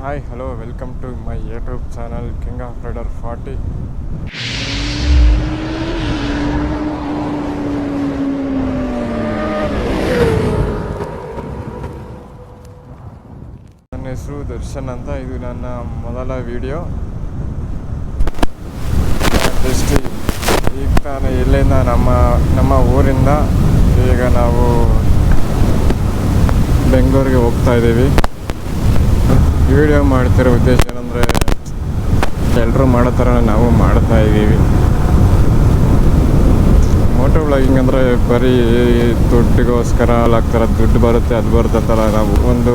Hi, hello, welcome to my YouTube channel King of Raider 40. ನನ್ನ ಹೆಸರು ದರ್ಶನ್ ಅಂತ. ಇದು ನನ್ನ ಮೊದಲ ವಿಡಿಯೋ. ಜಸ್ಟ್ ಈಗ ತಾನೇ ಇಲ್ಲಿಂದ ನಮ್ಮ ಊರಿಂದ ಈಗ ನಾವು ಬೆಂಗಳೂರಿಗೆ ಹೋಗ್ತಾ ಇದ್ದೀವಿ. ವಿಡಿಯೋ ಮಾಡ್ತಿರೋ ಉದ್ದೇಶ ಏನಂದರೆ ಎಲ್ಲರೂ ಮಾಡೋ ಥರ ನಾವು ಮಾಡ್ತಾ ಇದ್ದೀವಿ. ಮೋಟೋ ವ್ಲಾಗಿಂಗ್ ಅಂದರೆ ಬರೀ ದುಡ್ಡಿಗೋಸ್ಕರ ಆಗ್ತಾರ, ದುಡ್ಡು ಬರುತ್ತೆ ಅದು ಬರುತ್ತೆ ಅಂತಲ್ಲ, ನಾವು ಒಂದು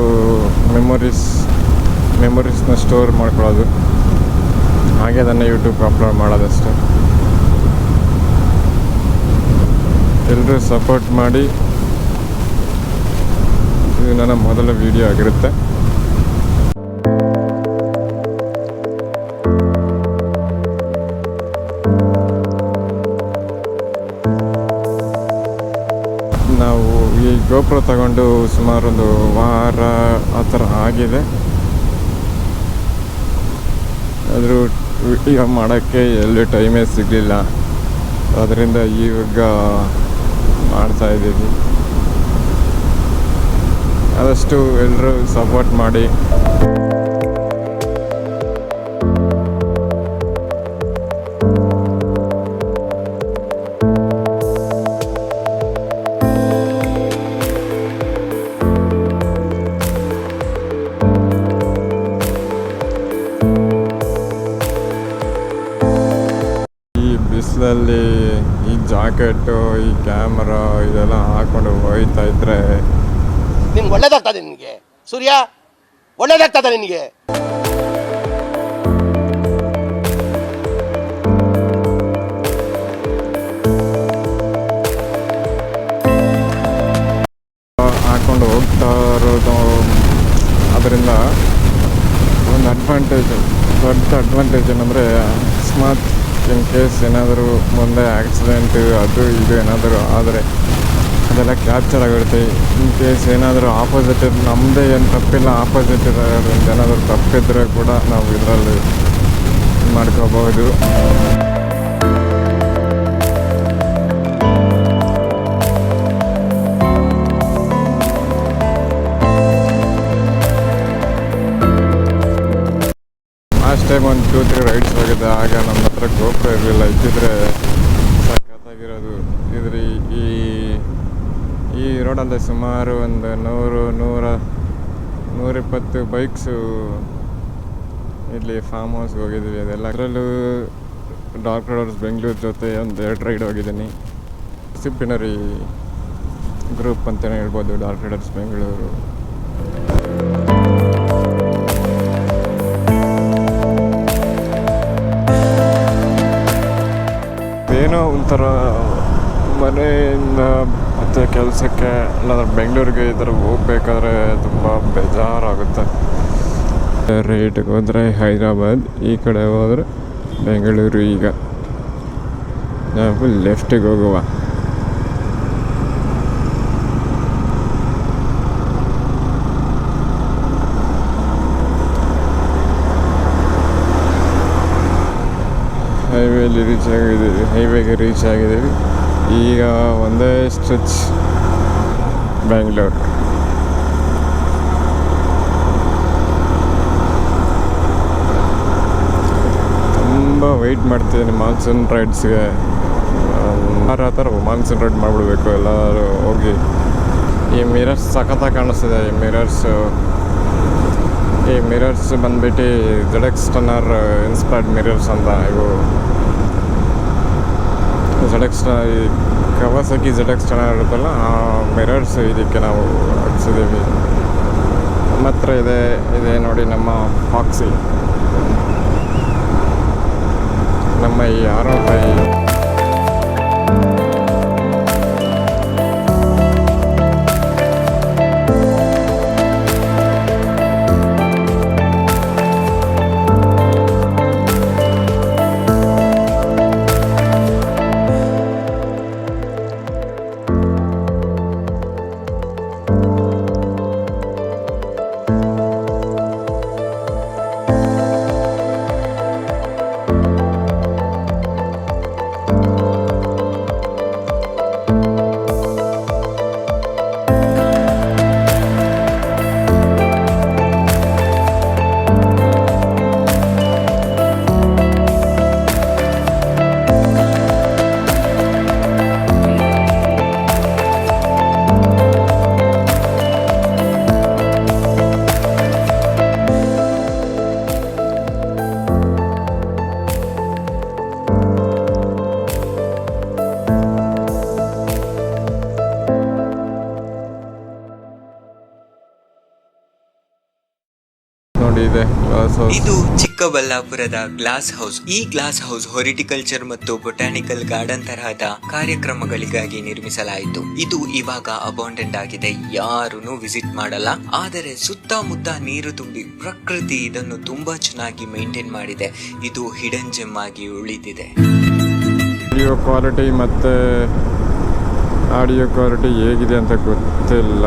ಮೆಮೊರೀಸ್ನ ಸ್ಟೋರ್ ಮಾಡ್ಕೊಳ್ಳೋದು, ಹಾಗೆ ಅದನ್ನು ಯೂಟ್ಯೂಬ್ಗೆ ಅಪ್ಲೋಡ್ ಮಾಡೋದಷ್ಟೇ. ಎಲ್ಲರೂ ಸಪೋರ್ಟ್ ಮಾಡಿ. ಇದು ನನ್ನ ಮೊದಲ ವಿಡಿಯೋ ಆಗಿರುತ್ತೆ. ನಾವು ಈ ಗೋಪುರ ತಗೊಂಡು ಸುಮಾರು ಒಂದು ವಾರ ಆ ಥರ ಆಗಿದೆ. ಆದರೂ ವಿಡಿಯೋ ಮಾಡೋಕ್ಕೆ ಎಲ್ಲಿ ಟೈಮೇ ಸಿಗಲಿಲ್ಲ, ಅದರಿಂದ ಈಗ ಮಾಡ್ತಾಯಿದ್ದೀವಿ. ಆದಷ್ಟು ಎಲ್ಲರೂ ಸಪೋರ್ಟ್ ಮಾಡಿ. ಬಿಸಿಲಲ್ಲಿ ಈ ಜಾಕೆಟು, ಈ ಕ್ಯಾಮರಾ ಇದೆಲ್ಲ ಹಾಕೊಂಡು ಹೋಗ್ತಾ ಇದ್ರೆ ನಿನ್ಗೆ ಒಳ್ಳೇದಾಗ್ತದೆ. ನಿನಗೆ ಸೂರ್ಯ ಒಳ್ಳೇದಾಗ್ತದೆ ನಿನಗೆ. ಹಾಕೊಂಡು ಹೋಗ್ತಾ ಇರೋದು, ಅದರಿಂದ ಒಂದು ದೊಡ್ಡ ಅಡ್ವಾಂಟೇಜ್ ಏನಂದರೆ, ಅಕಸ್ಮಾತ್ ಇನ್ ಕೇಸ್ ಏನಾದರೂ ಮುಂದೆ ಆಕ್ಸಿಡೆಂಟ್ ಅದು ಇದು ಏನಾದರೂ ಆದರೆ ಅದೆಲ್ಲ ಕ್ಯಾಪ್ಚರ್ ಆಗಿರುತ್ತೆ. ಇನ್ ಕೇಸ್ ಏನಾದರೂ ಆಪೋಸಿಟ್ ನಮ್ಮದೇ ಏನು ತಪ್ಪಿಲ್ಲ, ಆಪೋಸಿಟ್ ಇರೋದ್ರಿಂದ ಏನಾದರೂ ತಪ್ಪಿದ್ರೆ ಕೂಡ ನಾವು ಇದರಲ್ಲಿ ಮಾಡ್ಕೋಬಹುದು. ಲಾಸ್ಟ್ ಟೈಮ್ ಒಂದು 2-3 ರೈಡ್ಸ್ ಹೋಗಿದ್ದೆ. ಆಗ ನಮ್ಮ ಹತ್ರ ಗೋಪುರ ಇರಲಿಲ್ಲ, ಇದ್ದಿದ್ರೆ ಸಖತ್ತಾಗಿರೋದು. ಇದ್ರ ಈ ರೋಡಲ್ಲಿ ಸುಮಾರು ಒಂದು 100-120 ಬೈಕ್ಸು ಇಲ್ಲಿ ಫಾರ್ಮ್ ಹೌಸ್ಗೆ ಹೋಗಿದ್ವಿ. ಅದೆಲ್ಲ ಅದರಲ್ಲೂ ಡಾರ್ಕ್ ರೈಡರ್ಸ್ ಬೆಂಗಳೂರು ಜೊತೆ ಒಂದು 2 ರೈಡ್ ಹೋಗಿದ್ದೀನಿ. ಡಿಸಿಪ್ಲಿನರಿ ಗ್ರೂಪ್ ಅಂತಲೇ ಹೇಳ್ಬೋದು ಡಾರ್ಕ್ ರೈಡರ್ಸ್ ಬೆಂಗಳೂರು. ಏನೋ ಒಂಥರ ಮನೆಯಿಂದ ಮತ್ತು ಕೆಲಸಕ್ಕೆ ಇಲ್ಲಾಂದ್ರೆ ಬೆಂಗಳೂರಿಗೆ ಈ ಥರ ಹೋಗ್ಬೇಕಾದ್ರೆ ತುಂಬ ಬೇಜಾರಾಗುತ್ತೆ. ರೈಟಿಗೆ ಹೋದರೆ ಹೈದರಾಬಾದ್, ಈ ಕಡೆ ಹೋದರೆ ಬೆಂಗಳೂರು. ಈಗ ನಾವು ಲೆಫ್ಟಿಗೆ ಹೋಗುವ. ಹೈವೇಗೆ ರೀಚ್ ಆಗಿದ್ದೀವಿ. ಈಗ ಒಂದೇ ಸ್ಟ್ರೆಚ್ ಬೆಂಗಳೂರು. ತುಂಬ ವೆಯ್ಟ್ ಮಾಡ್ತಿದ್ದೀನಿ ಮಾನ್ಸೂನ್ ರೈಡ್ಸ್ಗೆ. ಆ ಥರ ಮಾನ್ಸೂನ್ ರೈಡ್ ಮಾಡಿಬಿಡ್ಬೇಕು ಎಲ್ಲರೂ ಹೋಗಿ. ಈ ಮಿರರ್ಸ್ ಸಖತ್ತಾಗಿ ಕಾಣಿಸ್ತಿದೆ. ಈ ಮಿರರ್ಸ್ ಬಂದ್ಬಿಟ್ಟು ZX ಟನ್ನರ್ ಇನ್ಸ್ಪೈರ್ಡ್ ಮಿರರ್ಸ್ ಅಂತ. ಇವು ZX ಈ ಕವಾಸಕಿ ZX ಟನ್ನರ್ ಇರುತ್ತಲ್ಲ, ಆ ಮಿರರ್ಸ್ ಇದಕ್ಕೆ ನಾವು ಹಾಕ್ಸಿದ್ದೀವಿ. ನಮ್ಮ ಹತ್ರ ಇದೆ ನೋಡಿ ನಮ್ಮ ಫಾಕ್ಸಿ, ನಮ್ಮ ಈ 605. ಇದೆ ಗ್ಲಾಸ್ ಹೌಸ್. ಇದು ಚಿಕ್ಕಬಳ್ಳಾಪುರದ ಗ್ಲಾಸ್ ಹೌಸ್. ಈ ಗ್ಲಾಸ್ ಹೌಸ್ ಹಾರ್ಟಿಕಲ್ಚರ್ ಮತ್ತು ಬೊಟಾನಿಕಲ್ ಗಾರ್ಡನ್ ತರಹದ ಕಾರ್ಯಕ್ರಮಗಳಿಗಾಗಿ ನಿರ್ಮಿಸಲಾಯಿತು. ಇದು ಇವಾಗ ಅಬಾಂಡೆಂಟ್ ಆಗಿದೆ, ಯಾರೂ ವಿಸಿಟ್ ಮಾಡಲ್ಲ. ಆದರೆ ಸುತ್ತಮುತ್ತ ನೀರು ತುಂಬಿ ಪ್ರಕೃತಿ ಇದನ್ನು ತುಂಬಾ ಚೆನ್ನಾಗಿ ಮೇಂಟೈನ್ ಮಾಡಿದೆ. ಇದು ಹಿಡನ್ ಜೆಮ್ ಆಗಿ ಉಳಿದಿದೆ. ವಿಡಿಯೋ ಕ್ವಾಲಿಟಿ ಮತ್ತು ಆಡಿಯೋ ಕ್ವಾಲಿಟಿ ಹೇಗಿದೆ ಅಂತ ಗೊತ್ತಿಲ್ಲ.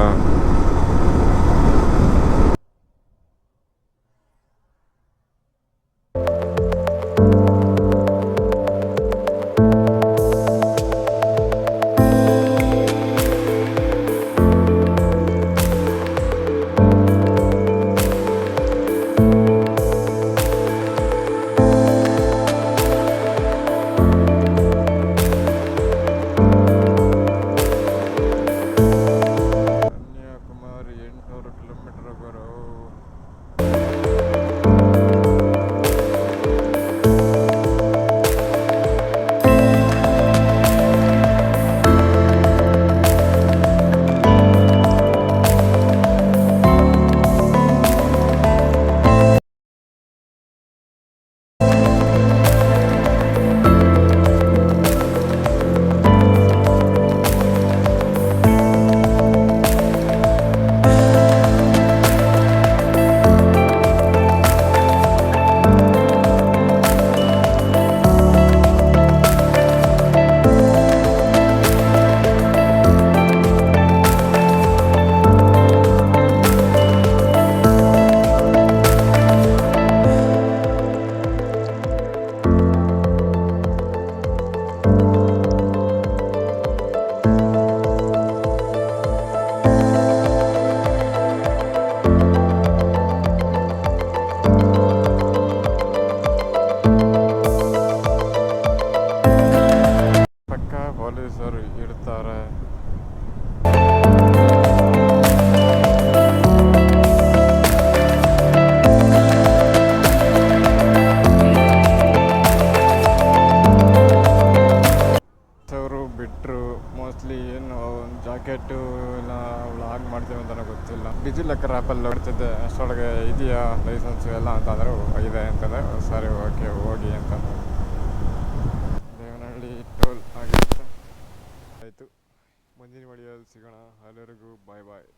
ಕನ್ಯಾಕುಮಾರಿ 800 ಕಿಲೋಮೀಟರ್ ಬರೋ ಪಕ್ಕ ಪೊಲೀಸರು ಇರ್ತಾರೆ. ಅವರು ಬಿಟ್ಟರು ಮೋಸ್ಟ್ಲಿ ಏನು ಜಾಕೆಟು ಇಲ್ಲ ವ್ಲಾಗ್ ಮಾಡ್ತೀವಿ ಅಂತ ಗೊತ್ತಿಲ್ಲ. ಡಿಜಿಲಾಕರ್ ಆ್ಯಪಲ್ಲಿ ನೋಡ್ತಿದ್ದೆ, ಅಷ್ಟರೊಳಗೆ ಇದೆಯಾ ಲೈಸೆನ್ಸು ಎಲ್ಲ ಅಂತಂದರು. ಇದೆ ಅಂತಂದರೆ ಸರಿ ಓಕೆ ಹೋಗಿ ಅಂತ. ದೇವನಹಳ್ಳಿ ಟೋಲ್ ಆಗಿರುತ್ತೆ. ಆಯಿತು, ಮುಂದಿನ ವಿಡಿಯೋದಲ್ಲಿ ಸಿಗೋಣ. ಎಲ್ಲರಿಗೂ ಬಾಯ್ ಬಾಯ್.